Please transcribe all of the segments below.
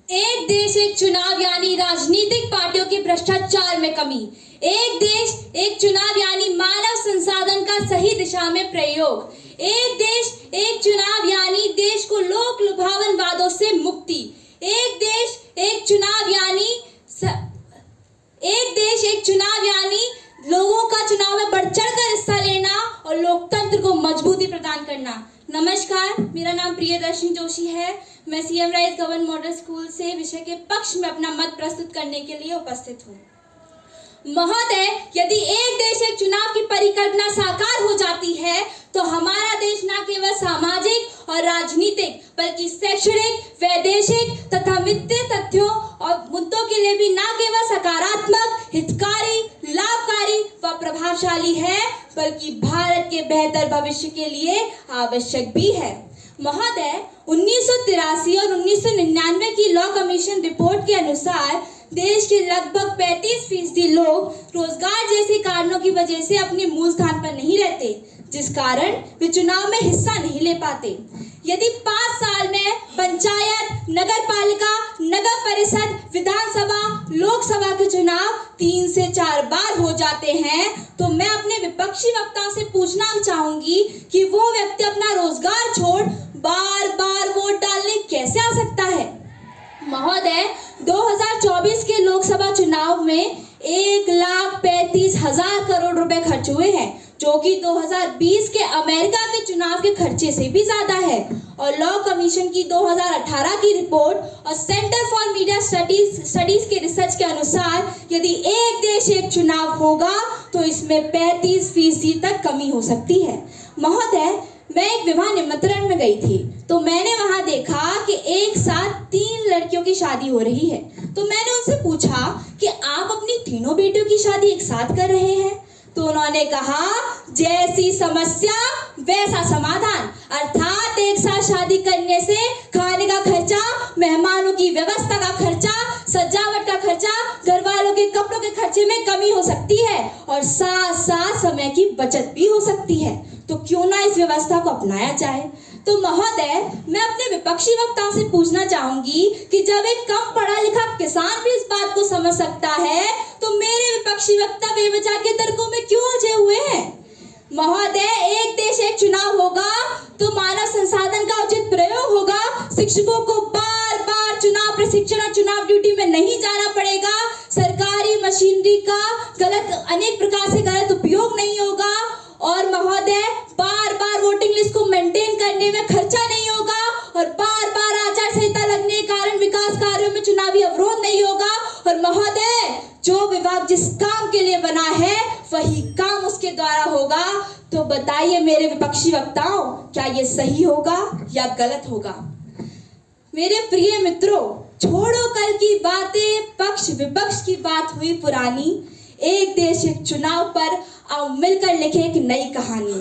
एक देश एक चुनाव यानी राजनीतिक पार्टियों के भ्रष्टाचार में कमी। एक देश एक चुनाव यानी मानव संसाधन का सही दिशा में प्रयोग। एक देश एक चुनाव यानी देश को लोक लुभावन वादों से मुक्ति। एक देश एक चुनाव यानी लोगों का चुनाव में बढ़ चढ़कर हिस्सा लेना और लोकतंत्र को मजबूती प्रदान करना। नमस्कार, मेरा नाम प्रियदर्शनी जोशी है। मैं CM rice government model school से विषय के पक्ष में अपना मत प्रस्तुत करने के लिए उपस्थित हूँ। महोदय, यदि एक देश एक चुनाव की परिकल्पना साकार हो जाती है तो हमारा देश न केवल सामाजिक और राजनीतिक बल्कि शैक्षणिक, वैदेशिक तथा वित्तीय तथ्यों और मुद्दों के लिए भी न केवल सकारात्मक, हितकारी, लाभकारी व प्रभावशाली है बल्कि भारत के बेहतर भविष्य के लिए आवश्यक भी है। महोदय, 1983 और 1999 की लॉ कमीशन रिपोर्ट के अनुसार देश के लगभग 35% लोग रोजगार जैसे कारणों की वजह से अपने मूल स्थान पर नहीं रहते, जिस कारण वे चुनाव में हिस्सा नहीं ले पाते। यदि 5 साल में पंचायत, नगर पालिका, नगर परिषद, विधानसभा, लोकसभा के चुनाव 3 से 4 बार हो जाते हैं तो मैं अपने विपक्षी वक्ताओं से पूछना चाहूंगी कि वो व्यक्ति अपना रोजगार छोड़ बार बार वोट डालने कैसे आ सकता है। महोदय, 2024 के लोकसभा चुनाव में 1,35,000 करोड़ रुपए खर्च हुए हैं, जो कि 2020 के अमेरिका के चुनाव के खर्चे से भी ज्यादा है। और लॉ कमीशन की 2018 की रिपोर्ट और सेंटर फॉर मीडिया स्टडीज के रिसर्च के अनुसार यदि एक देश एक चुनाव होगा तो इसमें 35% तक कमी हो सकती है। महोदय, मैं एक विवाह निमंत्रण में गई थी तो मैंने वहां देखा कि एक साथ 3 लड़कियों की शादी हो रही है। तो मैंने उनसे पूछा कि आप अपनी तीनों बेटियों की शादी एक साथ कर रहे हैं? तो उन्होंने कहा, जैसी समस्या वैसा समाधान, अर्थात एक साथ शादी करने से खाने का खर्चा, मेहमानों की व्यवस्था का खर्चा, सजावट का खर्चा, घर वालों के कपड़ों के खर्चे में कमी हो सकती है और साथ साथ समय की बचत भी हो सकती है। तो क्यों ना इस व्यवस्था को अपनाया जाए। तो महोदय, मैं अपने विपक्षी वक्ताओं से पूछना चाहूंगी कि जब एक कम पढ़ा लिखा किसान भी इस बात को समझ सकता है तो मेरे विपक्षी वक्ता बेवजह के तर्कों में क्यों उलझे हुए हैं। महोदय, एक देश एक चुनाव होगा तो मानव संसाधन का उचित प्रयोग होगा। शिक्षकों को बार बार चुनाव प्रशिक्षण और चुनाव ड्यूटी में नहीं जाना पड़ेगा। सरकारी मशीनरी का अनेक प्रकार से गलत उपयोग नहीं होगा। और महोदय, बार बार वोटिंग लिस्ट को मेंटेन करने में खर्चा नहीं होगा और बार बार आचार संहिता लगने के कारण विकास कार्यों में चुनावी अवरोध नहीं होगा। और महोदय, जो विभाग जिस काम के लिए बना है वही काम उसके द्वारा होगा। तो बताइए मेरे विपक्षी वक्ताओं, क्या ये सही होगा या गलत होगा? मेरे प्रिय मित्रों, छोड़ो कल की बातें, पक्ष विपक्ष की बात हुई पुरानी। एक देश एक चुनाव पर आओ मिलकर लिखे एक नई कहानी।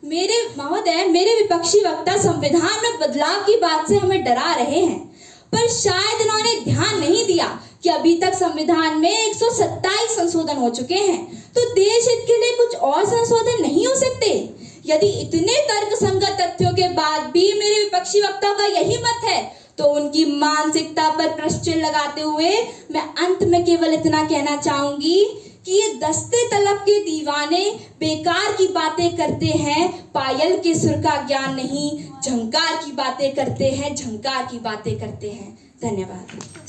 मेरे विपक्षी वक्ता संविधान में बदलाव की बात से हमें डरा रहे हैं, पर शायद इन्होंने ध्यान नहीं दिया कि अभी तक संविधान में 127 संशोधन हो चुके हैं, तो देश हित के लिए कुछ और संशोधन नहीं हो सकते। यदि इतने तर्कसंगत तथ्यों के बाद भी मेरे विपक्षी वक्ताओं का यही मत है तो उनकी मानसिकता पर प्रश्न लगाते हुए मैं अंत में केवल इतना कहना चाहूंगी कि ये दस्ते तलब के दीवाने बेकार की बातें करते हैं, पायल के सुर का ज्ञान नहीं, झंकार की बातें करते हैं, झंकार की बातें करते हैं। धन्यवाद।